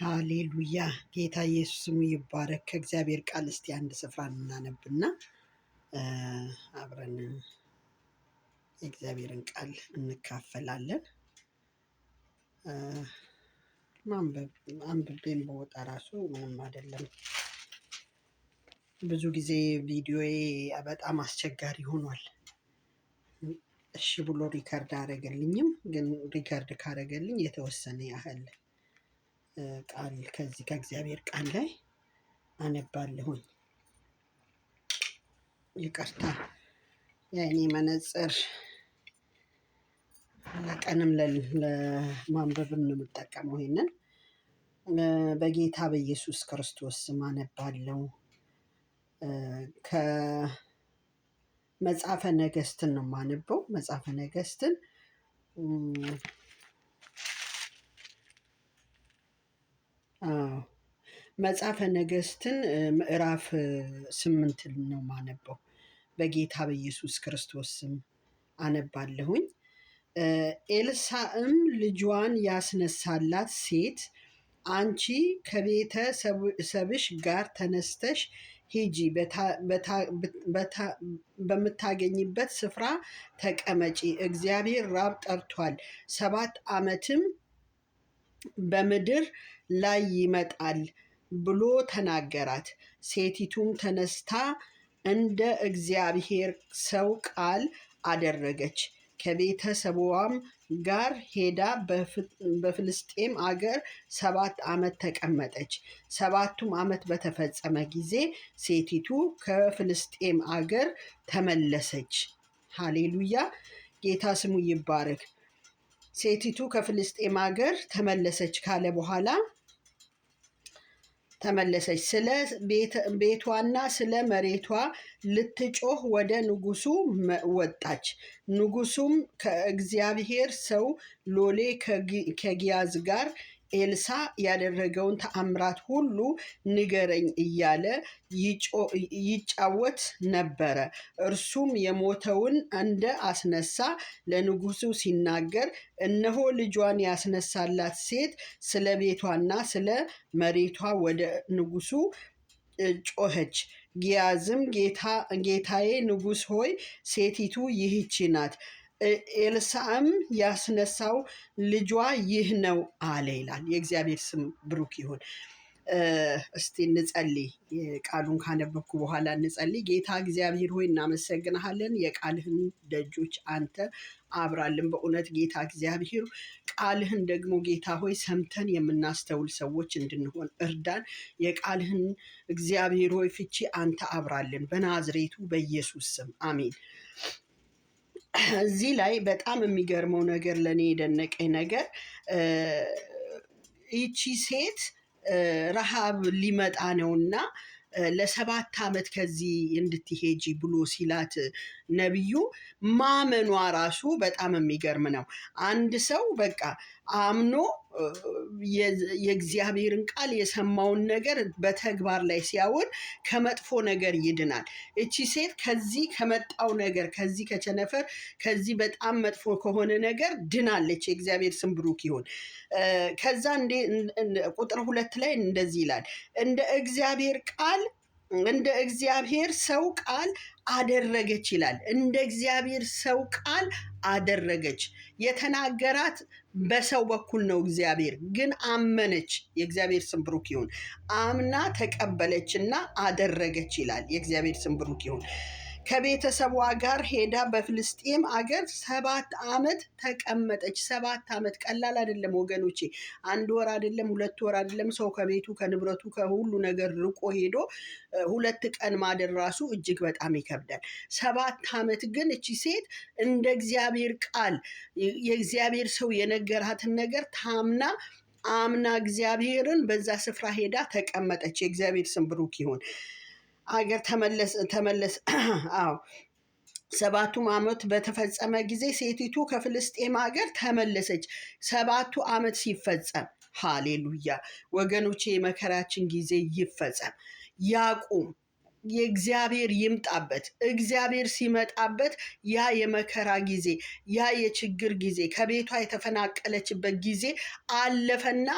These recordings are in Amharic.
ሃሌሉያ ጌታ ኢየሱስ ስሙ ይባረክ። ከእግዚአብሔር ቃል እስቲ አንድ ስፍራ እናነብና አብረን የእግዚአብሔርን ቃል እንካፈላለን። አንብቤም በወጣ ራሱ ምንም አይደለም። ብዙ ጊዜ ቪዲዮዬ በጣም አስቸጋሪ ሆኗል። እሺ ብሎ ሪከርድ አደረገልኝም፣ ግን ሪከርድ ካደረገልኝ የተወሰነ ያህል ቃል ከዚህ ከእግዚአብሔር ቃል ላይ አነባለሁኝ። ይቅርታ የእኔ መነጽር ለቀንም ለማንበብም ነው የምጠቀመው። ይሄንን በጌታ በኢየሱስ ክርስቶስ ስም አነባለሁ። ከመጽሐፈ ነገሥትን ነው የማነበው። መጽሐፈ ነገሥትን መጽሐፈ ነገሥትን ምዕራፍ 8 ነው የማነበው። በጌታ በኢየሱስ ክርስቶስ ስም አነባለሁኝ። ኤልሳዕም ልጇን ያስነሳላት ሴት አንቺ ከቤተሰብሽ ጋር ተነስተሽ ሂጂ፣ በምታገኝበት ስፍራ ተቀመጪ፣ እግዚአብሔር ራብ ጠርቷል፣ 7 ዓመትም በምድር ላይ ይመጣል ብሎ ተናገራት። ሴቲቱም ተነስታ እንደ እግዚአብሔር ሰው ቃል አደረገች። ከቤተሰቧም ጋር ሄዳ በፍልስጤም አገር 7 ዓመት ተቀመጠች። 7ቱም ዓመት በተፈጸመ ጊዜ ሴቲቱ ከፍልስጤም አገር ተመለሰች። ሃሌሉያ ጌታ ስሙ ይባረክ። ሴቲቱ ከፍልስጤም አገር ተመለሰች ካለ በኋላ ስለ ቤቷና ስለ መሬቷ ልትጮህ ወደ ንጉሱ ወጣች። ንጉሱም ከእግዚአብሔር ሰው ሎሌ ከጊያዝ ጋር ኤልሳዕ ያደረገውን ተአምራት ሁሉ ንገረኝ እያለ ይጫወት ነበረ። እርሱም የሞተውን እንደ አስነሳ ለንጉሱ ሲናገር፣ እነሆ ልጇን ያስነሳላት ሴት ስለ ቤቷና ስለ መሬቷ ወደ ንጉሱ ጮኸች። ጊያዝም ጌታዬ ንጉሥ ሆይ ሴቲቱ ይህች ናት፣ ኤልሳዕም ያስነሳው ልጇ ይህ ነው አለ ይላል። የእግዚአብሔር ስም ብሩክ ይሁን። እስቲ እንጸልይ። ቃሉን ካነበብኩ በኋላ እንጸልይ። ጌታ እግዚአብሔር ሆይ እናመሰግንሃለን። የቃልህን ደጆች አንተ አብራልን። በእውነት ጌታ እግዚአብሔር ቃልህን ደግሞ ጌታ ሆይ ሰምተን የምናስተውል ሰዎች እንድንሆን እርዳን። የቃልህን እግዚአብሔር ሆይ ፍቺ አንተ አብራልን፣ በናዝሬቱ በኢየሱስ ስም አሜን። እዚህ ላይ በጣም የሚገርመው ነገር፣ ለእኔ የደነቀኝ ነገር ይቺ ሴት ረሃብ ሊመጣ ነውና ለ7 ዓመት ከዚህ እንድትሄጂ ብሎ ሲላት ነቢዩ ማመኗ ራሱ በጣም የሚገርም ነው። አንድ ሰው በቃ አምኖ የእግዚአብሔርን ቃል የሰማውን ነገር በተግባር ላይ ሲያውል ከመጥፎ ነገር ይድናል። እቺ ሴት ከዚህ ከመጣው ነገር፣ ከዚህ ከቸነፈር፣ ከዚህ በጣም መጥፎ ከሆነ ነገር ድናለች። የእግዚአብሔር ስም ብሩክ ይሁን። ከዛ ቁጥር 2 ላይ እንደዚህ ይላል፣ እንደ እግዚአብሔር ሰው ቃል አደረገች ይላል። እንደ እግዚአብሔር ሰው ቃል አደረገች። የተናገራት በሰው በኩል ነው፣ እግዚአብሔር ግን አመነች። የእግዚአብሔር ስም ብሩክ ይሁን። አምና ተቀበለችና አደረገች ይላል። የእግዚአብሔር ስም ብሩክ ይሁን። ከቤተሰቧ ጋር ሄዳ በፍልስጤም አገር 7 ዓመት ተቀመጠች። 7 ዓመት ቀላል አይደለም ወገኖቼ። 1 ወር አይደለም፣ 2 ወር አይደለም። ሰው ከቤቱ ከንብረቱ ከሁሉ ነገር ርቆ ሄዶ 2 ቀን ማደር ራሱ እጅግ በጣም ይከብዳል። 7 ዓመት ግን እቺ ሴት እንደ እግዚአብሔር ቃል የእግዚአብሔር ሰው የነገራትን ነገር አምና እግዚአብሔርን በዛ ስፍራ ሄዳ ተቀመጠች። የእግዚአብሔር ስም ብሩክ ይሁን። አገር ተመለስ። አዎ 7ቱም ዓመት በተፈጸመ ጊዜ ሴቲቱ ከፍልስጤም ሀገር ተመለሰች። 7ቱ ዓመት ሲፈጸም፣ ሃሌሉያ ወገኖቼ፣ የመከራችን ጊዜ ይፈጸም፣ ያቁም። የእግዚአብሔር ይምጣበት። እግዚአብሔር ሲመጣበት ያ የመከራ ጊዜ፣ ያ የችግር ጊዜ፣ ከቤቷ የተፈናቀለችበት ጊዜ አለፈና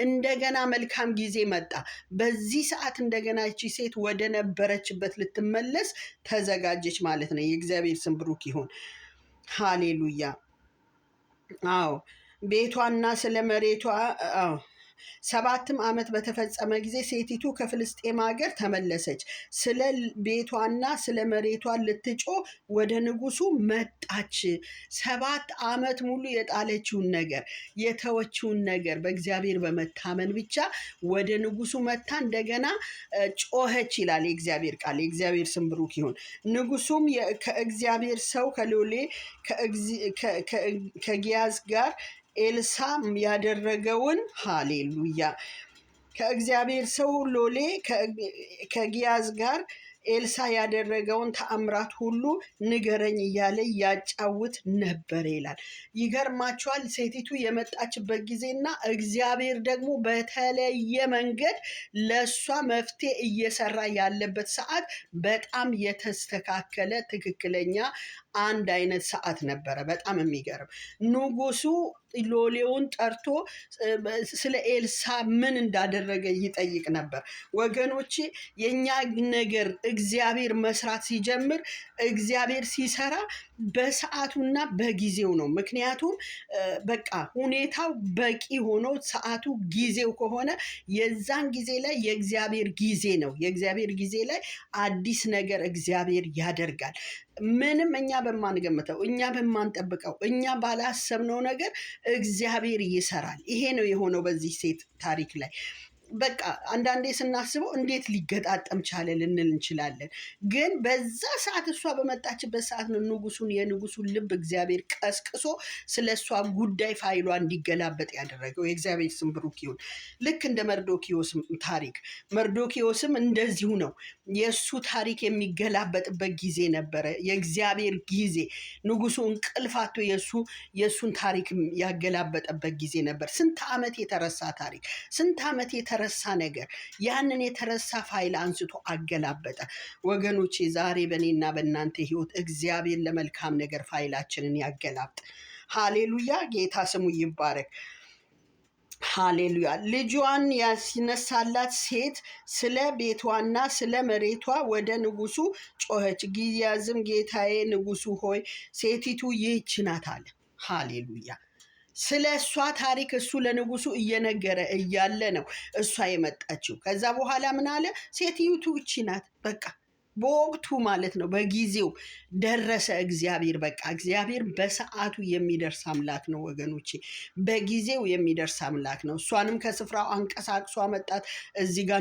እንደገና መልካም ጊዜ መጣ። በዚህ ሰዓት እንደገና እቺ ሴት ወደ ነበረችበት ልትመለስ ተዘጋጀች ማለት ነው። የእግዚአብሔር ስም ብሩክ ይሁን። ሃሌሉያ። አዎ ቤቷና ስለ መሬቷ 7 ዓመት በተፈጸመ ጊዜ ሴቲቱ ከፍልስጤም ሀገር ተመለሰች። ስለ ቤቷና ስለ መሬቷ ልትጮህ ወደ ንጉሱ መጣች። 7 ዓመት ሙሉ የጣለችውን ነገር የተወችውን ነገር በእግዚአብሔር በመታመን ብቻ ወደ ንጉሱ መታ እንደገና ጮኸች ይላል የእግዚአብሔር ቃል። የእግዚአብሔር ስም ብሩክ ይሁን። ንጉሱም ከእግዚአብሔር ሰው ከሎሌ ከጊያዝ ጋር ኤልሳ ያደረገውን ሃሌሉያ ከእግዚአብሔር ሰው ሎሌ ከጊያዝ ጋር ኤልሳ ያደረገውን ተአምራት ሁሉ ንገረኝ እያለ ያጫውት ነበር ይላል። ይገርማችኋል። ሴቲቱ የመጣችበት ጊዜና እግዚአብሔር ደግሞ በተለየ መንገድ ለእሷ መፍትሄ እየሰራ ያለበት ሰዓት በጣም የተስተካከለ ትክክለኛ አንድ አይነት ሰዓት ነበረ። በጣም የሚገርም ንጉሱ ሎሌውን ጠርቶ ስለ ኤልሳ ምን እንዳደረገ ይጠይቅ ነበር። ወገኖቼ የኛ ነገር እግዚአብሔር መስራት ሲጀምር፣ እግዚአብሔር ሲሰራ በሰዓቱና በጊዜው ነው። ምክንያቱም በቃ ሁኔታው በቂ ሆኖ ሰዓቱ ጊዜው ከሆነ የዛን ጊዜ ላይ የእግዚአብሔር ጊዜ ነው። የእግዚአብሔር ጊዜ ላይ አዲስ ነገር እግዚአብሔር ያደርጋል። ምንም እኛ በማንገምተው፣ እኛ በማንጠብቀው፣ እኛ ባላሰብነው ነገር እግዚአብሔር ይሰራል። ይሄ ነው የሆነው በዚህ ሴት ታሪክ ላይ። በቃ አንዳንዴ ስናስበው እንዴት ሊገጣጠም ቻለ ልንል እንችላለን። ግን በዛ ሰዓት እሷ በመጣችበት ሰዓት ነው የንጉሱን ልብ እግዚአብሔር ቀስቅሶ ስለ እሷ ጉዳይ ፋይሏ እንዲገላበጥ ያደረገው። የእግዚአብሔር ስም ብሩክ ይሁን። ልክ እንደ መርዶኪዎስ ታሪክ፣ መርዶኪዎስም እንደዚሁ ነው። የእሱ ታሪክ የሚገላበጥበት ጊዜ ነበረ። የእግዚአብሔር ጊዜ ንጉሱ እንቅልፍ አጥቶ የእሱን ታሪክ ያገላበጠበት ጊዜ ነበር። ስንት ዓመት የተረሳ ታሪክ፣ ስንት ዓመት የተረሳ ነገር፣ ያንን የተረሳ ፋይል አንስቶ አገላበጠ። ወገኖቼ ዛሬ በእኔና በእናንተ ህይወት እግዚአብሔር ለመልካም ነገር ፋይላችንን ያገላብጥ። ሃሌሉያ። ጌታ ስሙ ይባረክ። ሃሌሉያ። ልጇን ያስነሳላት ሴት ስለ ቤቷና ስለ መሬቷ ወደ ንጉሱ ጮኸች። ጊያዝም ጌታዬ ንጉሱ ሆይ ሴቲቱ ይህች ናት አለ። ሃሌሉያ። ስለ እሷ ታሪክ እሱ ለንጉሱ እየነገረ እያለ ነው እሷ የመጣችው። ከዛ በኋላ ምን አለ? ሴትዮቱ እቺ ናት። በቃ በወቅቱ ማለት ነው፣ በጊዜው ደረሰ እግዚአብሔር። በቃ እግዚአብሔር በሰዓቱ የሚደርስ አምላክ ነው ወገኖቼ፣ በጊዜው የሚደርስ አምላክ ነው። እሷንም ከስፍራው አንቀሳቅሶ አመጣት። እዚህ ጋር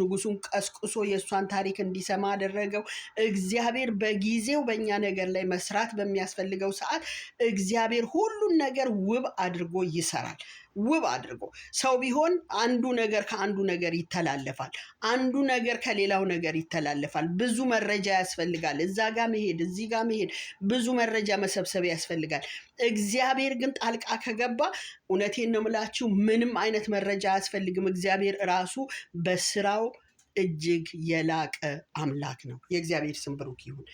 ንጉሱን ቀስቅሶ የእሷን ታሪክ እንዲሰማ አደረገው። እግዚአብሔር በጊዜው በእኛ ነገር ላይ መስራት በሚያስፈልገው ሰዓት እግዚአብሔር ሁሉን ነገር ውብ አድርጎ ይሰራል። ውብ አድርጎ ሰው ቢሆን አንዱ ነገር ከአንዱ ነገር ይተላለፋል። አንዱ ነገር ከሌላው ነገር ይተላለፋል። ብዙ መረጃ ያስፈልጋል። እዛ ጋር መሄድ፣ እዚህ ጋር መሄድ፣ ብዙ መረጃ መሰብሰብ ያስፈልጋል። እግዚአብሔር ግን ጣልቃ ከገባ እውነቴን ነው የምላችሁ ምንም አይነት መረጃ አያስፈልግም። እግዚአብሔር ራሱ በስራው እጅግ የላቀ አምላክ ነው። የእግዚአብሔር ስም ብሩክ ይሁን።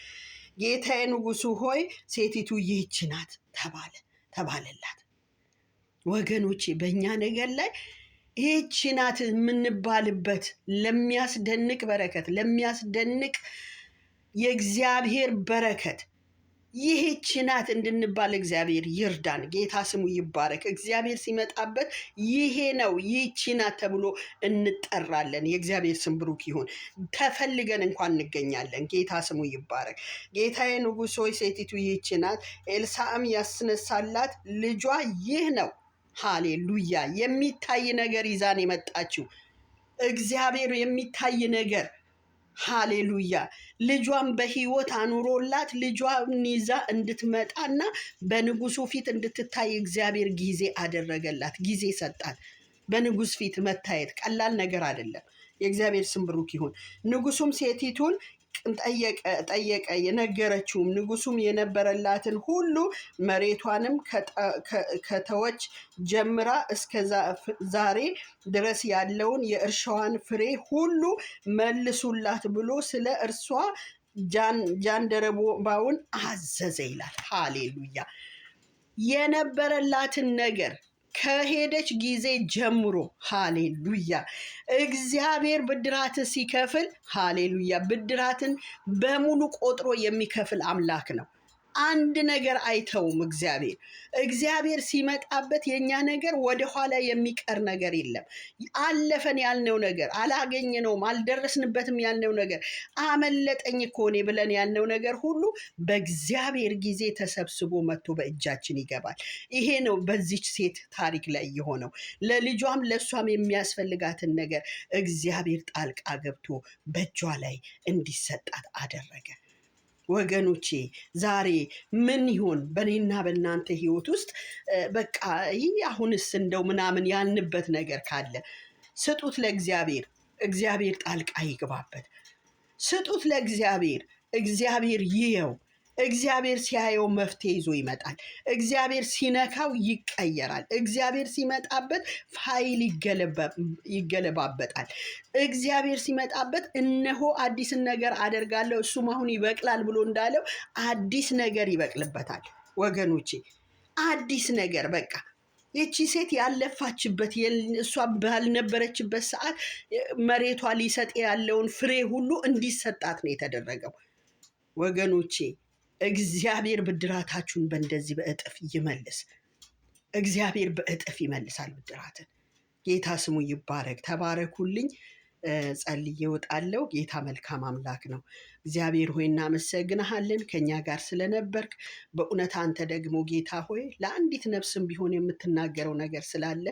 ጌታዬ ንጉሱ ሆይ ሴቲቱ ይህች ናት ተባለላት። ወገኖቼ በእኛ ነገር ላይ ይህች ናት የምንባልበት ለሚያስደንቅ በረከት፣ ለሚያስደንቅ የእግዚአብሔር በረከት ይህች ናት እንድንባል እግዚአብሔር ይርዳን። ጌታ ስሙ ይባረክ። እግዚአብሔር ሲመጣበት ይሄ ነው ይህች ናት ተብሎ እንጠራለን። የእግዚአብሔር ስም ብሩክ ይሁን። ተፈልገን እንኳን እንገኛለን። ጌታ ስሙ ይባረክ። ጌታዬ ንጉሥ ሆይ ሴቲቱ ይህች ናት። ኤልሳዕም ያስነሳላት ልጇ ይህ ነው። ሃሌሉያ። የሚታይ ነገር ይዛን የመጣችው እግዚአብሔር የሚታይ ነገር ሃሌሉያ። ልጇን በህይወት አኑሮላት ልጇን ይዛ እንድትመጣና በንጉሱ ፊት እንድትታይ እግዚአብሔር ጊዜ አደረገላት፣ ጊዜ ሰጣት። በንጉስ ፊት መታየት ቀላል ነገር አይደለም። የእግዚአብሔር ስም ብሩክ ይሁን። ንጉሱም ሴቲቱን ጠየቀ። የነገረችውም ንጉሱም የነበረላትን ሁሉ መሬቷንም ከተወች ጀምራ እስከ ዛሬ ድረስ ያለውን የእርሻዋን ፍሬ ሁሉ መልሱላት ብሎ ስለ እርሷ ጃንደረባውን አዘዘ ይላል። ሃሌሉያ! የነበረላትን ነገር ከሄደች ጊዜ ጀምሮ ሃሌሉያ እግዚአብሔር ብድራትን ሲከፍል ሃሌሉያ ብድራትን በሙሉ ቆጥሮ የሚከፍል አምላክ ነው። አንድ ነገር አይተውም። እግዚአብሔር ሲመጣበት የኛ ነገር ወደኋላ የሚቀር ነገር የለም። አለፈን ያልነው ነገር፣ አላገኘነውም፣ አልደረስንበትም ያልነው ነገር፣ አመለጠኝ እኮ እኔ ብለን ያልነው ነገር ሁሉ በእግዚአብሔር ጊዜ ተሰብስቦ መጥቶ በእጃችን ይገባል። ይሄ ነው በዚች ሴት ታሪክ ላይ የሆነው። ለልጇም ለእሷም የሚያስፈልጋትን ነገር እግዚአብሔር ጣልቃ ገብቶ በእጇ ላይ እንዲሰጣት አደረገ። ወገኖቼ ዛሬ ምን ይሆን በእኔና በእናንተ ህይወት ውስጥ በቃ ይህ አሁንስ እንደው ምናምን ያልንበት ነገር ካለ ስጡት ለእግዚአብሔር። እግዚአብሔር ጣልቃ ይግባበት። ስጡት ለእግዚአብሔር። እግዚአብሔር ይየው። እግዚአብሔር ሲያየው መፍትሄ ይዞ ይመጣል። እግዚአብሔር ሲነካው ይቀየራል። እግዚአብሔር ሲመጣበት ፋይል ይገለባበጣል። እግዚአብሔር ሲመጣበት እነሆ አዲስን ነገር አደርጋለሁ እሱም አሁን ይበቅላል ብሎ እንዳለው አዲስ ነገር ይበቅልበታል። ወገኖቼ አዲስ ነገር በቃ ይቺ ሴት ያለፋችበት እሷ ባልነበረችበት ሰዓት መሬቷ ሊሰጥ ያለውን ፍሬ ሁሉ እንዲሰጣት ነው የተደረገው። ወገኖቼ እግዚአብሔር ብድራታችሁን በእንደዚህ በእጥፍ ይመልስ። እግዚአብሔር በእጥፍ ይመልሳል ብድራትን። ጌታ ስሙ ይባረክ። ተባረኩልኝ። ጸልዬ እወጣለሁ። ጌታ መልካም አምላክ ነው። እግዚአብሔር ሆይ እናመሰግንሃለን ከኛ ጋር ስለነበርክ። በእውነት አንተ ደግሞ ጌታ ሆይ ለአንዲት ነፍስም ቢሆን የምትናገረው ነገር ስላለ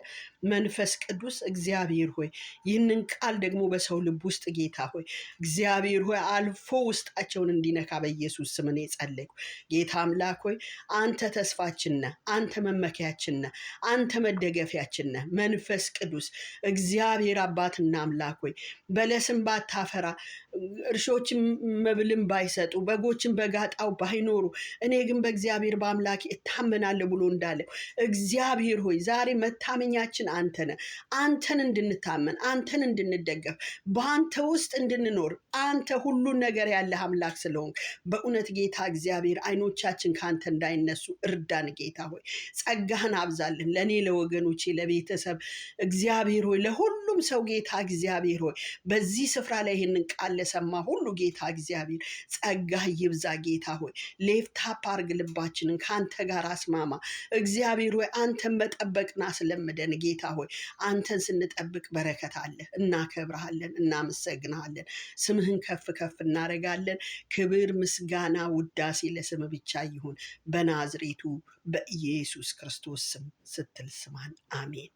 መንፈስ ቅዱስ እግዚአብሔር ሆይ ይህንን ቃል ደግሞ በሰው ልብ ውስጥ ጌታ ሆይ እግዚአብሔር ሆይ አልፎ ውስጣቸውን እንዲነካ በኢየሱስ ስም እኔ ጸለይኩ። ጌታ አምላክ ሆይ አንተ ተስፋችን ነህ፣ አንተ መመኪያችን ነህ፣ አንተ መደገፊያችን ነህ። መንፈስ ቅዱስ እግዚአብሔር አባትና አምላክ ሆይ በለስም ባታፈራ እርሾችም መብልን ባይሰጡ በጎችን በጋጣው ባይኖሩ እኔ ግን በእግዚአብሔር በአምላክ እታመናለሁ ብሎ እንዳለ እግዚአብሔር ሆይ ዛሬ መታመኛችን አንተ ነህ። አንተን እንድንታመን፣ አንተን እንድንደገፍ፣ በአንተ ውስጥ እንድንኖር አንተ ሁሉን ነገር ያለህ አምላክ ስለሆንክ በእውነት ጌታ እግዚአብሔር አይኖቻችን ከአንተ እንዳይነሱ እርዳን። ጌታ ሆይ ጸጋህን አብዛልን ለእኔ፣ ለወገኖቼ፣ ለቤተሰብ እግዚአብሔር ሆይ ለሁሉም ሰው ጌታ እግዚአብሔር ሆይ በዚህ ስፍራ ላይ ይህንን ቃል ለሰማ ሁሉ ጌታ እግዚአብሔር ጸጋህ ይብዛ። ጌታ ሆይ ሌፍታፕ አርግ፣ ልባችንን ከአንተ ጋር አስማማ። እግዚአብሔር ሆይ አንተን መጠበቅን አስለምደን። ጌታ ሆይ አንተን ስንጠብቅ በረከት አለ። እናከብረሃለን፣ እናመሰግንሃለን፣ ስምህን ከፍ ከፍ እናደርጋለን። ክብር፣ ምስጋና፣ ውዳሴ ለስም ብቻ ይሁን በናዝሬቱ በኢየሱስ ክርስቶስ ስም ስትል ስማን። አሜን።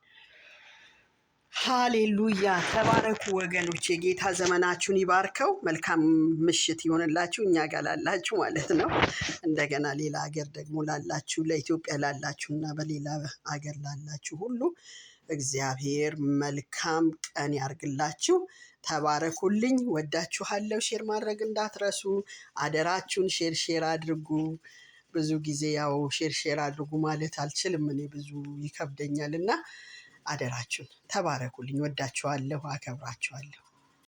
ሃሌሉያ። ተባረኩ ወገኖች። የጌታ ዘመናችሁን ይባርከው። መልካም ምሽት ይሆንላችሁ፣ እኛ ጋር ላላችሁ ማለት ነው። እንደገና ሌላ ሀገር ደግሞ ላላችሁ፣ ለኢትዮጵያ ላላችሁና በሌላ ሀገር ላላችሁ ሁሉ እግዚአብሔር መልካም ቀን ያርግላችሁ። ተባረኩልኝ። ወዳችኋለሁ። ሼር ማድረግ እንዳትረሱ አደራችሁን። ሼር አድርጉ። ብዙ ጊዜ ያው ሼር አድርጉ ማለት አልችልም እኔ ብዙ ይከብደኛል እና አደራችሁን። ተባረኩልኝ። ወዳችኋለሁ፣ አከብራችኋለሁ።